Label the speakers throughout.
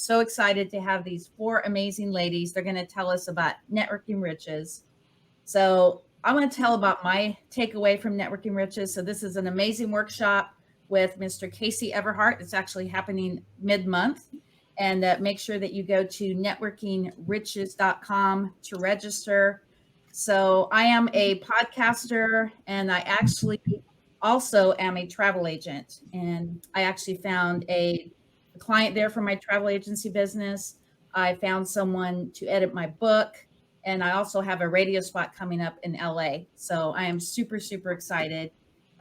Speaker 1: so excited to have these 4 amazing ladies. They're going to tell us about Networking Riches. So I'm going to tell about my takeaway from Networking Riches. So this is an amazing workshop with Mr. Casey Everhart. It's actually happening mid-month. And make sure that you go to networkingriches.com to register. So I am a podcaster, and I actually also am a travel agent. And I actually found a client there for my travel agency business. I found someone to edit my book. And I also have a radio spot coming up in LA. So I am super, super excited.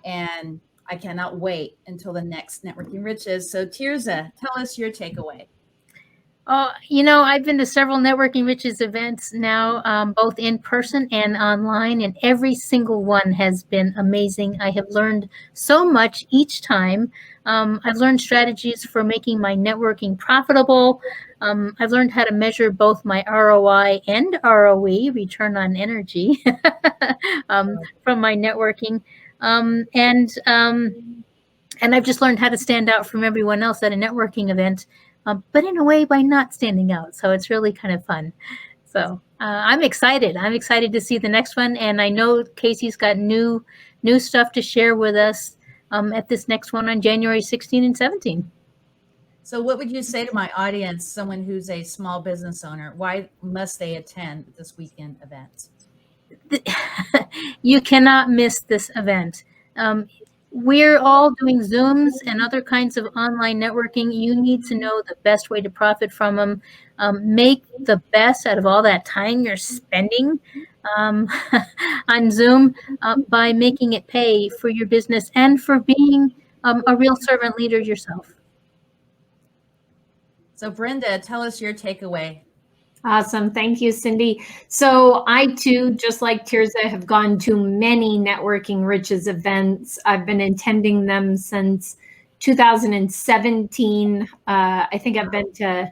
Speaker 1: And I cannot wait until the next Networking Riches. So Terza, tell us your takeaway.
Speaker 2: I've been to several Networking Riches events now, both in person and online, and every single one has been amazing. I have learned so much each time. I've learned strategies for making my networking profitable. I've learned how to measure both my ROI and ROE, return on energy, from my networking. And I've just learned how to stand out from everyone else at a networking event. But in a way by not standing out. So it's really kind of fun. So I'm excited. I'm excited to see the next one. And I know Casey's got new stuff to share with us at this next one on January 16 and 17.
Speaker 1: So what would you say to my audience, someone who's a small business owner? Why must they attend this weekend event?
Speaker 2: You cannot miss this event. We're all doing Zooms and other kinds of online networking. You need to know the best way to profit from them. Make the best out of all that time you're spending on Zoom by making it pay for your business and for being a real servant leader yourself.
Speaker 1: So Brenda, tell us your takeaway.
Speaker 3: Awesome. Thank you, Cindy. So I too, just like Terza, have gone to many Networking Riches events. I've been attending them since 2017. I think I've been to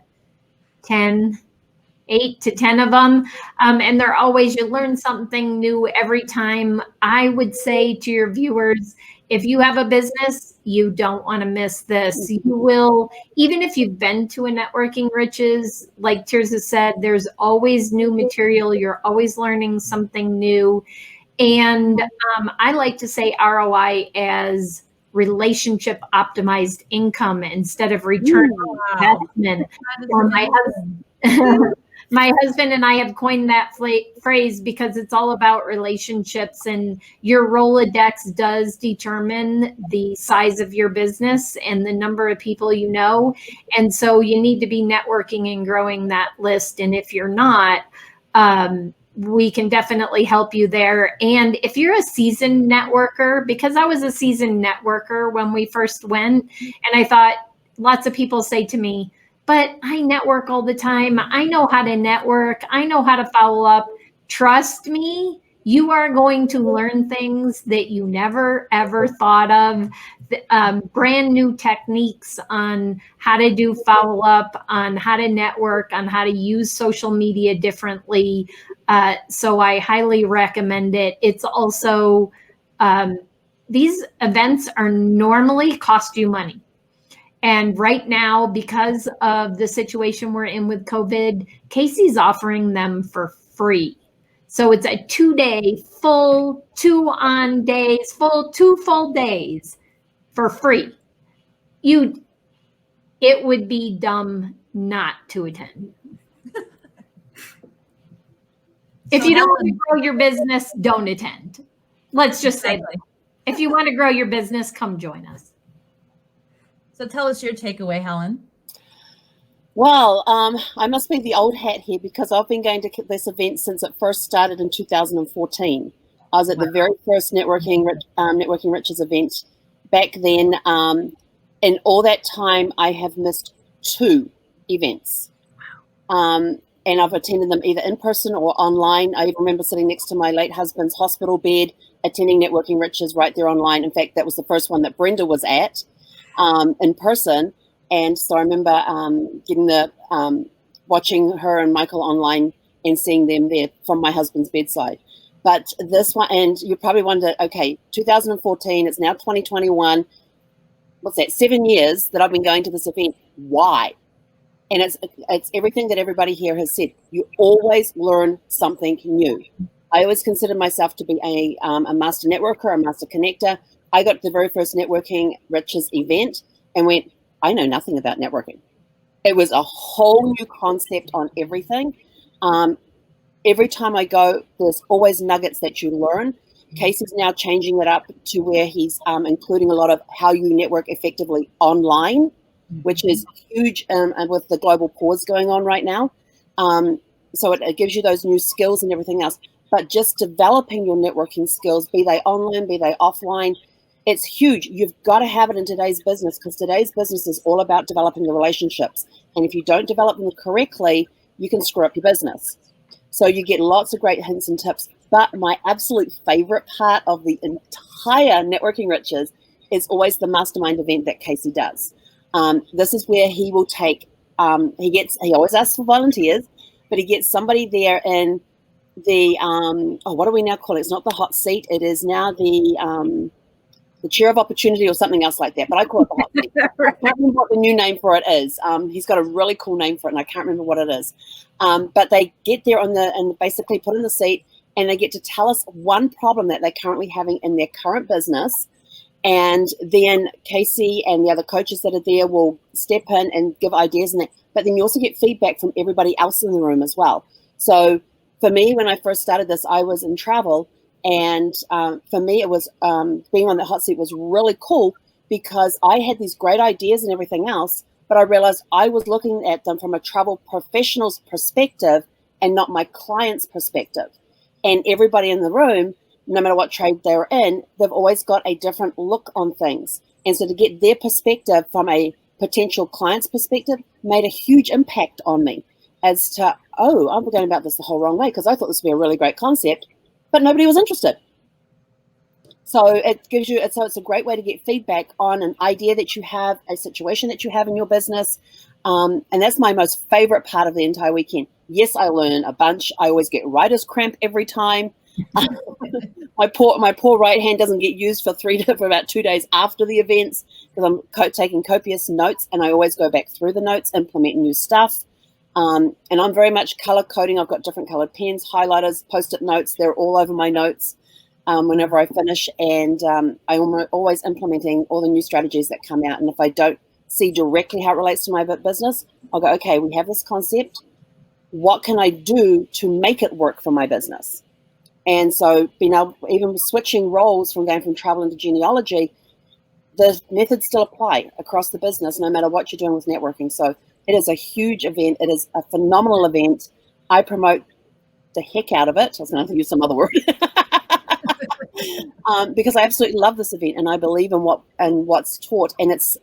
Speaker 3: 8 to 10 of them. And they're always, you learn something new every time. I would say to your viewers, if you have a business, you don't want to miss this. You will, even if you've been to a Networking Riches, like Terza said, there's always new material. You're always learning something new. And I like to say ROI as relationship optimized income instead of return on investment. My husband and I have coined that phrase because it's all about relationships, and your Rolodex does determine the size of your business and the number of people you know. And so you need to be networking and growing that list. And if you're not, we can definitely help you there. And if you're a seasoned networker, because I was a seasoned networker when we first went, and I thought, lots of people say to me, but I network all the time. I know how to network. I know how to follow up. Trust me, you are going to learn things that you never, ever thought of. Brand new techniques on how to do follow up, on how to network, on how to use social media differently. So I highly recommend it. It's also, these events are normally cost you money. And right now, because of the situation we're in with COVID, Casey's offering them for free. So it's a 2-day full, 2 full days for free. It would be dumb not to attend. If you don't want to grow your business, don't attend. Let's just say that. If you want to grow your business, come join us.
Speaker 1: So tell us your takeaway, Helen.
Speaker 4: Well, I must be the old hat here because I've been going to this event since it first started in 2014. I was at the very first Networking Riches event back then. And all that time, I have missed 2 events. And I've attended them either in person or online. I remember sitting next to my late husband's hospital bed, attending Networking Riches right there online. In fact, that was the first one that Brenda was at. In person, and so I remember watching her and Michael online and seeing them there from my husband's bedside. But this one, and you probably wonder, okay, 2014, it's now 2021. What's that? 7 years that I've been going to this event. Why? And it's everything that everybody here has said. You always learn something new. I always considered myself to be a master networker, a master connector. I got to the very first Networking Riches event and went, I know nothing about networking. It was a whole new concept on everything. Every time I go, there's always nuggets that you learn. Casey's now changing it up to where he's including a lot of how you network effectively online, which is huge, and with the global pause going on right now. So it gives you those new skills and everything else. But just developing your networking skills, be they online, be they offline, it's huge. You've got to have it in today's business, because today's business is all about developing the relationships. And if you don't develop them correctly, you can screw up your business. So you get lots of great hints and tips. But my absolute favorite part of the entire Networking Riches is always the mastermind event that Casey does. This is where he will take, he always asks for volunteers, but he gets somebody there in the, what do we now call it? It's not the hot seat. It is now the chair of opportunity or something else like that. But I call it the hot seat. I can't remember what the new name for it is. He's got a really cool name for it, and I can't remember what it is. But they get there and basically put in the seat, and they get to tell us one problem that they're currently having in their current business. And then Casey and the other coaches that are there will step in and give ideas and that. But then you also get feedback from everybody else in the room as well. So for me, when I first started this, I was in travel. And for me, it was being on the hot seat was really cool, because I had these great ideas and everything else. But I realized I was looking at them from a travel professional's perspective and not my client's perspective. And everybody in the room, no matter what trade they're in, they've always got a different look on things. And so to get their perspective from a potential client's perspective made a huge impact on me as to, oh, I'm going about this the whole wrong way, because I thought this would be a really great concept, but nobody was interested. So it gives you, so it's a great way to get feedback on an idea that you have, a situation that you have in your business. And that's my most favorite part of the entire weekend. Yes, I learn a bunch. I always get writer's cramp every time. My poor right hand doesn't get used for about 2 days after the events, because I'm taking copious notes, and I always go back through the notes, implement new stuff. And I'm very much color coding. I've got different colored pens, highlighters, post-it notes. They're all over my notes whenever I finish. And I'm always implementing all the new strategies that come out. And if I don't see directly how it relates to my business, I'll go, okay, we have this concept. What can I do to make it work for my business? And so being able, even switching roles from going from travel into genealogy, the methods still apply across the business, no matter what you're doing with networking. So it is a huge event. It is a phenomenal event. I promote the heck out of it. I was going to use some other word. Because I absolutely love this event, and I believe in what's taught, and it's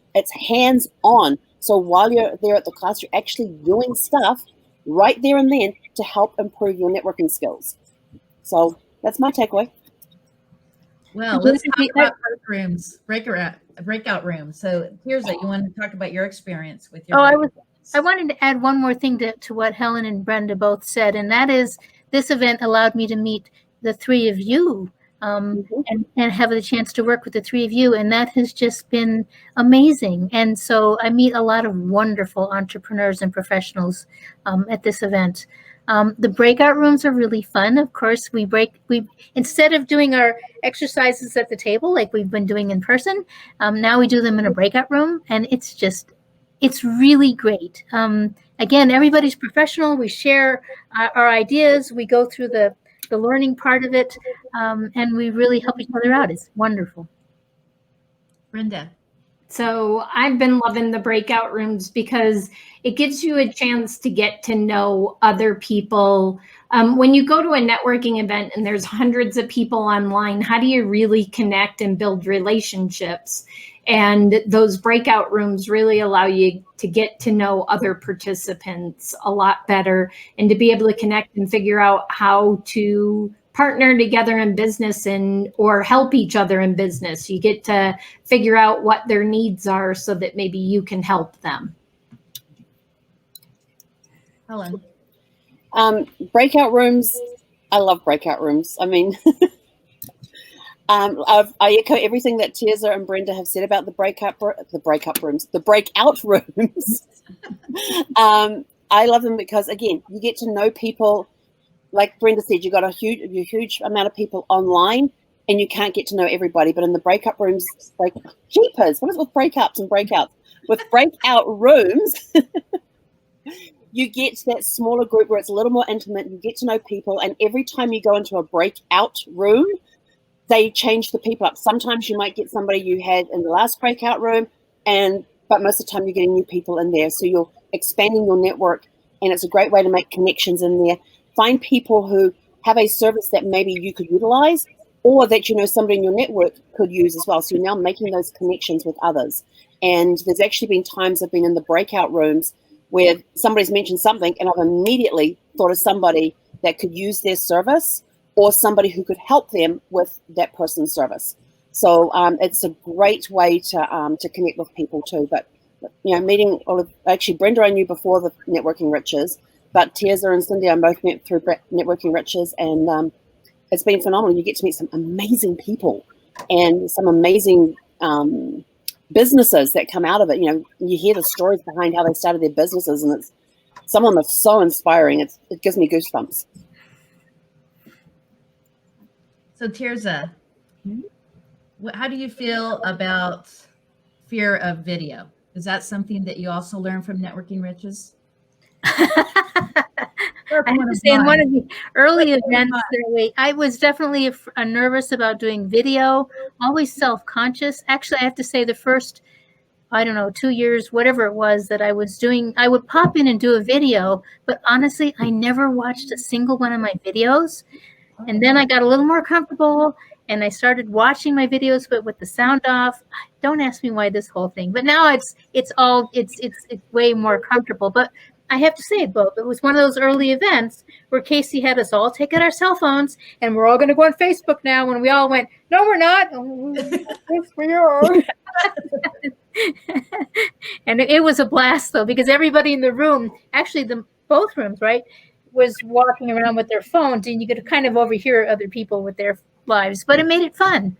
Speaker 4: hands-on. So while you're there at the class, you're actually doing stuff right there and then to help improve your networking skills. So that's my takeaway.
Speaker 1: Well, let's talk about breakout rooms. So Terza, you want to talk about your experience with your
Speaker 2: I wanted to add one more thing to what Helen and Brenda both said, and that is this event allowed me to meet the three of you and have the chance to work with the three of you, and that has just been amazing. And so I meet a lot of wonderful entrepreneurs and professionals at this event. The breakout rooms are really fun. Of course, we instead of doing our exercises at the table like we've been doing in person, now we do them in a breakout room, and it's really great. Again, everybody's professional. We share our ideas. We go through the learning part of it, and we really help each other out. It's wonderful.
Speaker 1: Brenda.
Speaker 3: So I've been loving the breakout rooms because it gives you a chance to get to know other people. When you go to a networking event and there's hundreds of people online, how do you really connect and build relationships? And those breakout rooms really allow you to get to know other participants a lot better and to be able to connect and figure out how to partner together in business or help each other in business. You get to figure out what their needs are so that maybe you can help them.
Speaker 1: Helen.
Speaker 4: Breakout rooms. I love breakout rooms. I mean, I echo everything that Terza and Brenda have said about the breakout rooms. I love them because, again, you get to know people. Like Brenda said, you got a huge amount of people online, and you can't get to know everybody. But in the breakup rooms, like, jeepers, what is it with breakups and breakouts? With breakout rooms, you get that smaller group where it's a little more intimate. You get to know people, and every time you go into a breakout room, they change the people up. Sometimes you might get somebody you had in the last breakout room, but most of the time you're getting new people in there. So you're expanding your network, and it's a great way to make connections in there. Find people who have a service that maybe you could utilize, or that somebody in your network could use as well. So you're now making those connections with others. And there's actually been times I've been in the breakout rooms where somebody's mentioned something, and I've immediately thought of somebody that could use their service, or somebody who could help them with that person's service. So it's a great way to connect with people too. But meeting actually Brenda I knew before the Networking Riches, but Terza and Cindy I both met through Networking Riches, and it's been phenomenal. You get to meet some amazing people and some amazing businesses that come out of it. You hear the stories behind how they started their businesses, and it's someone that's so inspiring. It gives me goosebumps.
Speaker 1: So Terza, how do you feel about fear of video? Is that something that you also learned from Networking Riches?
Speaker 2: I have to say, in one of the early events, I was definitely nervous about doing video, always self-conscious. Actually, I have to say the first, 2 years, whatever it was that I was doing, I would pop in and do a video, but honestly, I never watched a single one of my videos. And then I got a little more comfortable, and I started watching my videos, but with the sound off. Don't ask me why this whole thing, but now it's way more comfortable. But I have to say, Bob, it was one of those early events where Casey had us all take out our cell phones, and we're all going to go on Facebook now. And we all went, no, we're not. Yes, we are. And it was a blast, though, because everybody in the room, actually both rooms, right, was walking around with their phones, and you could kind of overhear other people with their lives, but it made it fun.